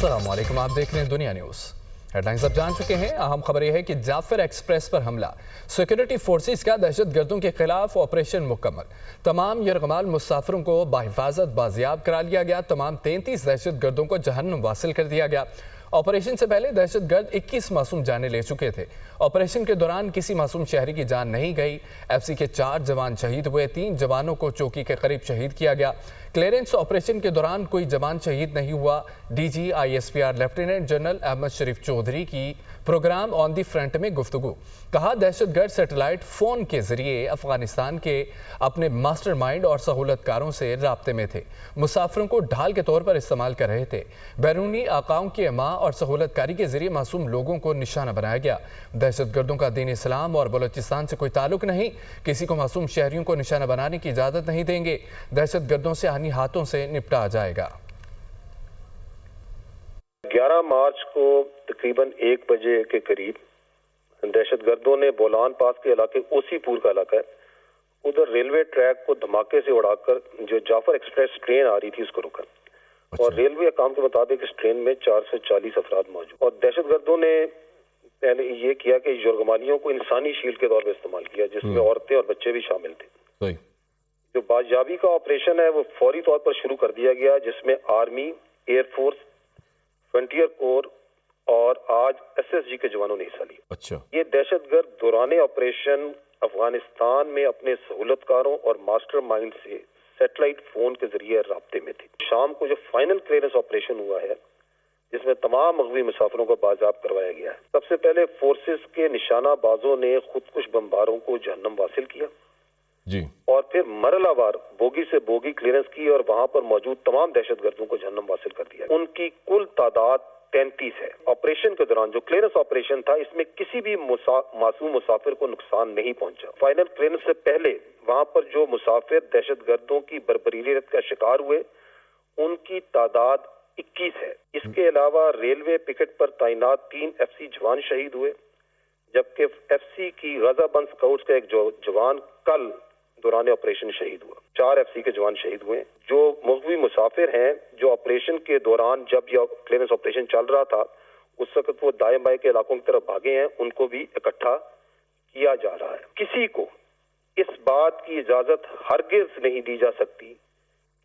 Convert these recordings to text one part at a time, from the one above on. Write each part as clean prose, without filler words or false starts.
अस्सलाम वालेकुम, आप देख रहे हैं दुनिया न्यूज़। हेडलाइंस अब जान चुके हैं। अहम खबर यह है कि जाफर एक्सप्रेस पर हमला, सिक्योरिटी फोर्सेस का दहशतगर्दों के खिलाफ ऑपरेशन मुकम्मल। तमाम यरगमाल मुसाफिरों को बाहिफाजत बाजियाब करा लिया गया। तमाम 33 दहशतगर्दों को जहन्नुम वासिल कर दिया गया। ऑपरेशन से पहले दहशतगर्द 21 मासूम जानें ले चुके थे। ऑपरेशन के दौरान किसी मासूम शहरी की जान नहीं गई। एफसी के 4 जवान शहीद हुए, 3 जवानों को चौकी के करीब शहीद किया गया। क्लियरेंस ऑपरेशन के दौरान कोई जवान शहीद नहीं हुआ। DG ISPR lieutenant general Ahmed Sharif Chaudhry की प्रोग्राम ऑन दी फ्रंट में गुफ्तगू। कहा, दहशतगर्द सैटेलाइट फ़ोन के जरिए अफगानिस्तान के अपने मास्टरमाइंड और सहूलतकारों से राब्ते में थे। मुसाफिरों को ढाल के तौर पर इस्तेमाल कर रहे थे। बैरूनी आकाओं की अमा और सहूलतकारी के जरिए मासूम लोगों को निशाना बनाया गया। दहशतगर्दों का दीन इस्लाम और बलोचिस्तान से कोई ताल्लुक नहीं। किसी को मासूम शहरियों को निशाना बनाने की इजाज़त नहीं देंगे। दहशतगर्दों से आनी हाथों से निपटा जाएगा। 11 मार्च को तकरीबन 1 बजे के करीब दहशतगर्दों ने बोलान पास के इलाके, ओसीपुर का इलाका है, उधर रेलवे ट्रैक को धमाके से उड़ाकर जो जाफर एक्सप्रेस ट्रेन आ रही थी उसको रोका। और रेलवे अकाउंट के मुताबिक इस ट्रेन में 440 अफराद मौजूद। और दहशतगर्दों ने पहले ये किया कि यरगमालियों को इंसानी शील्ड के तौर पर इस्तेमाल किया, जिसमें औरतें और बच्चे भी शामिल थे। जो बाजियाबी का ऑपरेशन है वो फौरी तौर पर शुरू कर दिया गया, जिसमें आर्मी, एयरफोर्स, फ्रंटियर कोर और आज SSG के जवानों ने हिस्सा लिया। ये दहशतगर्द दौरान ऑपरेशन अफगानिस्तान में अपने सहूलतकारों और मास्टरमाइंड से सैटेलाइट फोन के जरिए राब्ते में थे। शाम को जो फाइनल क्लियरेंस ऑपरेशन हुआ है, जिसमें तमाम मगवी मुसाफिरों को बाजाब करवाया गया है। सबसे पहले फोर्सेस के निशाना बाजों ने खुदकुश बमबारों को जहन्नम वासिल किया जी, और फिर मरलावार बोगी से बोगी क्लियरेंस की और वहां पर मौजूद तमाम दहशतगर्दों को जहन्नम वासिल कर दिया। उनकी कुल तादाद 33 है। ऑपरेशन के दौरान जो क्लियरेंस ऑपरेशन था, इसमें किसी भी मासूम मुसाफिर को नुकसान नहीं पहुंचा। फाइनल क्लियरेंस से पहले वहां पर जो मुसाफिर दहशतगर्दों की बर्बरीयत का शिकार हुए, उनकी तादाद 21 है। इसके अलावा रेलवे पिकेट पर तैनात 3 FC जवान शहीद हुए, जबकि FC की गजाबंद स्काउट्स का एक जवान कल दौरान ऑपरेशन शहीद हुआ। 4 FC के जवान शहीद हुए। जो मगवी मुसाफिर हैं, जो ऑपरेशन के दौरान जब यह क्लियरेंस ऑपरेशन चल रहा था, उस वक्त वो दाएं बाएं के इलाकों की तरफ भागे हैं, उनको भी इकट्ठा किया जा रहा है। किसी को इस बात की इजाजत हरगिज नहीं दी जा सकती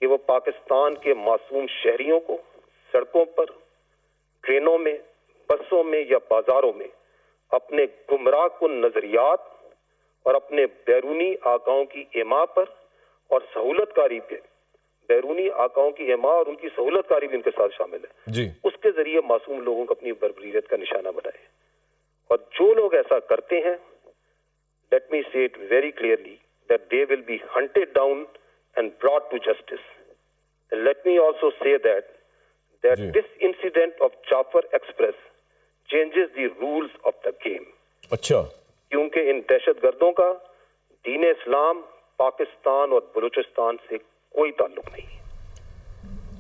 कि वो पाकिस्तान के मासूम शहरियों को सड़कों पर, ट्रेनों में, बसों में या बाजारों में अपने गुमराह कुन नजरियात और अपने बैरूनी आकाओं की एमा पर और सहूलतकारी पे, बैरूनी आकाओं की एमा और उनकी सहूलतकारी भी इनके साथ शामिल है जी, उसके जरिए मासूम लोगों को अपनी बर्बरीयत का निशाना बनाए। और जो लोग ऐसा करते हैं, let me say it very clearly that they will be hunted down and brought to justice. And let me also say that this incident of Jaffar express changes the rules of the game. अच्छा, क्योंकि इन दहशतगर्दों का दीन इस्लाम, पाकिस्तान और बलूचिस्तान से कोई ताल्लुक नहीं।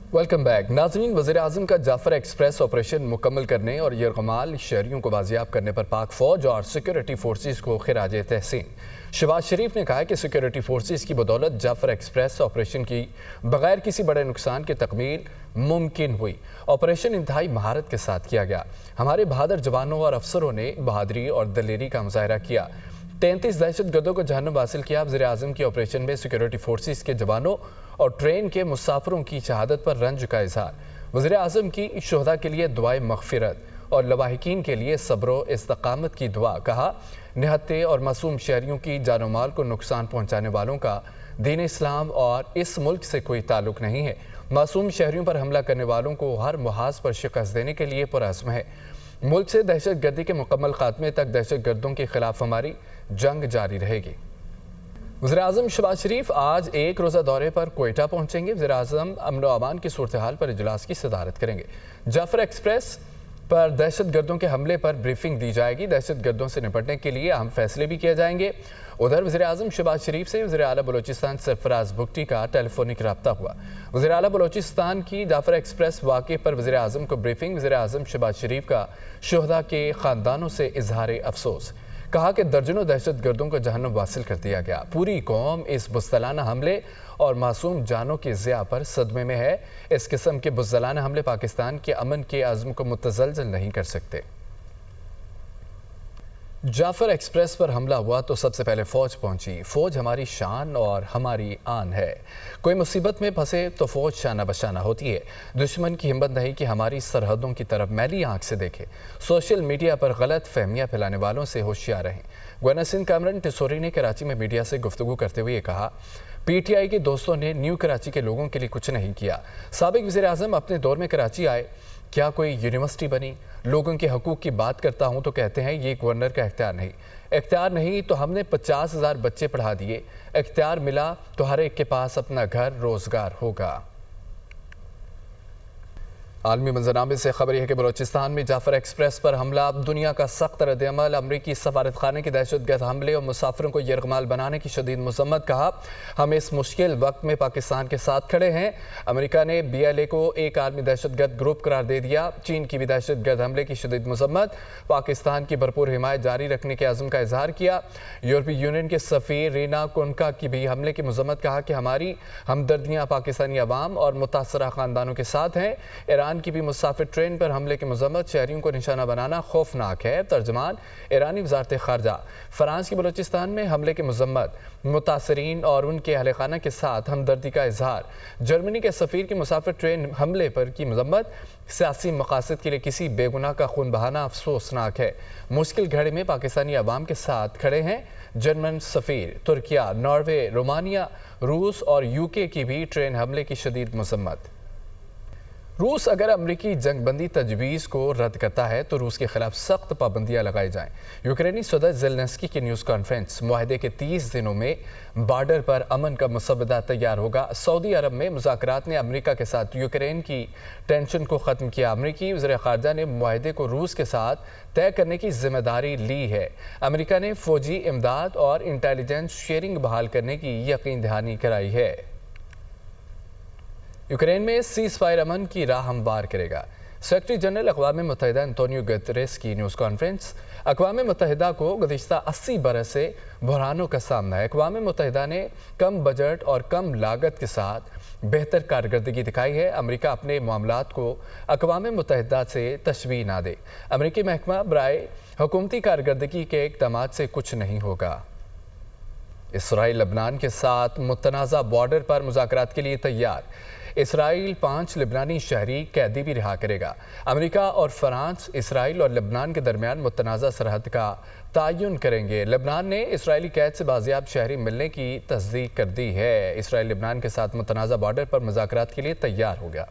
Welcome back. नाज़रीन, वज़ीर आज़म का जाफर एक्सप्रेस ऑपरेशन मुकम्मल करने और यरगमाल शहरियों को बाजियाब करने पर पाक फौज और सिक्योरिटी फोर्सेस को खिराजे तहसीन। शहबाज शरीफ ने कहा कि सिक्योरिटी फोर्सेस की बदौलत जाफर एक्सप्रेस ऑपरेशन की बगैर किसी बड़े नुकसान की तकमील मुमकिन हुई। ऑपरेशन इंतहाई महारत के साथ किया गया। हमारे बहादुर जवानों और अफसरों ने बहादुरी और दलेरी का मुजाहरा किया। 33 दहशतगर्दों को जहन्नुम हासिल किया। वज़ीर आज़म की ऑपरेशन में सिक्योरिटी फोर्सेस के जवानों और ट्रेन के मुसाफिरों की शहादत पर रंज का इजहार। वज़ीर आज़म की शुहदा के लिए दुआए मग़फ़िरत और लवाहिकीन के लिए सब्र व इस्तकामत की दुआ। कहा, निहत्ते और मासूम शहरियों की जानो माल को नुकसान पहुँचाने वालों का दीन इस्लाम और इस मुल्क से कोई ताल्लुक नहीं है। मासूम शहरियों पर हमला करने वालों को हर मुहाज पर शिकस्त देने के लिए पुरअज़्म है। मुल्क से दहशत गर्दी के मुकम्मल खात्मे तक दहशत गर्दों के खिलाफ हमारी जंग जारी रहेगी। वज़ीर आज़म शहबाज शरीफ आज एक रोज़ा दौरे पर कोयटा पहुँचेंगे। वज़ीर आज़म अमन व अमान की सूरत हाल पर इजलास की सदारत करेंगे। जाफर एक्सप्रेस पर दहशत गर्दों के हमले पर ब्रीफिंग दी जाएगी। दहशत गर्दों से निपटने के लिए अहम फैसले भी किए जाएंगे। उधर वज़ीर आज़म शहबाज शरीफ से वज़ीर आला बलोचिस्तान सरफराज बुगटी का टेलीफोनिक रब्ता हुआ। वज़ीर आला बलोचिस्तान की जाफर एक्सप्रेस वाक़े पर वज़ीर आज़म को ब्रीफिंग। वज़ीर आज़म शहबाज शरीफ का शुहदा के ख़ानदानों से इजहार अफसोस। کہا کہ درجنوں دہشت گردوں کو جہنم واصل کر دیا گیا۔ پوری قوم اس بزدلانہ حملے اور معصوم جانوں کی ضیاع پر صدمے میں ہے۔ اس قسم کے بزدلانہ حملے پاکستان کے امن کے عزم کو متزلزل نہیں کر سکتے۔ جعفر ایکسپریس پر حملہ ہوا تو سب سے پہلے فوج پہنچی۔ فوج ہماری شان اور ہماری آن ہے۔ کوئی مصیبت میں پھنسے تو فوج شانہ بشانہ ہوتی ہے۔ دشمن کی ہمت نہیں کہ ہماری سرحدوں کی طرف میلی آنکھ سے دیکھے۔ سوشل میڈیا پر غلط فہمیاں پھیلانے والوں سے ہوشیار رہیں۔ گورنر سندھ کامران ٹیسوری نے کراچی میں میڈیا سے گفتگو کرتے ہوئے کہا، پی ٹی آئی کے دوستوں نے نیو کراچی کے لوگوں کے لیے کچھ نہیں کیا۔ سابق وزیر اعظم اپنے دور میں کراچی آئے، کیا کوئی یونیورسٹی بنی؟ لوگوں کے حقوق کی بات کرتا ہوں تو کہتے ہیں یہ گورنر کا اختیار نہیں۔ اختیار نہیں تو ہم نے 50,000 بچے پڑھا دیے۔ اختیار ملا تو ہر ایک کے پاس اپنا گھر روزگار ہوگا۔ عالمی منظرنامے سے خبر یہ ہے کہ بلوچستان میں جعفر ایکسپریس پر حملہ، دنیا کا سخت رد عمل۔ امریکی سفارت خانے کے دہشت گرد حملے اور مسافروں کو یرغمال بنانے کی شدید مذمت۔ کہا، ہم اس مشکل وقت میں پاکستان کے ساتھ کھڑے ہیں۔ امریکہ نے BLA کو ایک عالمی دہشت گرد گروپ قرار دے دیا۔ چین کی بھی دہشت گرد حملے کی شدید مذمت۔ پاکستان کی بھرپور حمایت جاری رکھنے کے عزم کا اظہار کیا۔ یورپی یونین کے سفیر رینا کونکا کی بھی حملے کی مذمت۔ کہا کہ ہماری ہمدردیاں پاکستانی عوام اور متاثرہ خاندانوں کے ساتھ ہیں۔ ایران کی بھی مسافر ٹرین پر حملے کی مذمت۔ شہریوں کو نشانہ بنانا خوفناک ہے۔ ترجمان ایرانی وزارت خارجہ۔ فرانس کی بلوچستان میں حملے کی مذمت، متاثرین اور ان کے اہل خانہ کے ساتھ ہمدردی کا اظہار۔ جرمنی کے سفیر کی مسافر ٹرین حملے پر کی مذمت۔ سیاسی مقاصد کے لیے کسی بے گناہ کا خون بہانا افسوسناک ہے۔ مشکل گھڑی میں پاکستانی عوام کے ساتھ کھڑے ہیں۔ جرمن سفیر۔ ترکیہ، ناروے، رومانیہ، روس اور UK کی بھی ٹرین حملے کی شدید مذمت۔ روس اگر امریکی جنگ بندی تجویز کو رد کرتا ہے تو روس کے خلاف سخت پابندیاں لگائی جائیں۔ یوکرینی صدر زیلنسکی کی نیوز کانفرنس۔ معاہدے کے 30 دنوں میں بارڈر پر امن کا مسودہ تیار ہوگا۔ سعودی عرب میں مذاکرات نے امریکہ کے ساتھ یوکرین کی ٹینشن کو ختم کیا۔ امریکی وزیر خارجہ نے معاہدے کو روس کے ساتھ طے کرنے کی ذمہ داری لی ہے۔ امریکہ نے فوجی امداد اور انٹیلیجنس شیئرنگ بحال کرنے کی یقین دہانی کرائی ہے۔ یوکرین میں سیز فائر امن کی راہ ہموار کرے گا۔ سیکرٹری جنرل اقوام متحدہ انتونیو گتریس کی نیوز کانفرنس۔ اقوام متحدہ کو گزشتہ 80 برس سے بحرانوں کا سامنا ہے۔ اقوام متحدہ نے کم بجٹ اور کم لاگت کے ساتھ بہتر کارکردگی دکھائی ہے۔ امریکہ اپنے معاملات کو اقوام متحدہ سے تشبیہ نہ دے۔ امریکی محکمہ برائے حکومتی کارکردگی کے اقدامات سے کچھ نہیں ہوگا۔ اسرائیل لبنان کے ساتھ متنازع بارڈر پر مذاکرات کے لیے تیار۔ اسرائیل 5 لبنانی شہری قیدی بھی رہا کرے گا۔ امریکہ اور فرانس اسرائیل اور لبنان کے درمیان متنازع سرحد کا تعین کریں گے۔ لبنان نے اسرائیلی قید سے بازیاب شہری ملنے کی تصدیق کر دی ہے۔ اسرائیل لبنان کے ساتھ متنازع بارڈر پر مذاکرات کے لیے تیار ہو گیا۔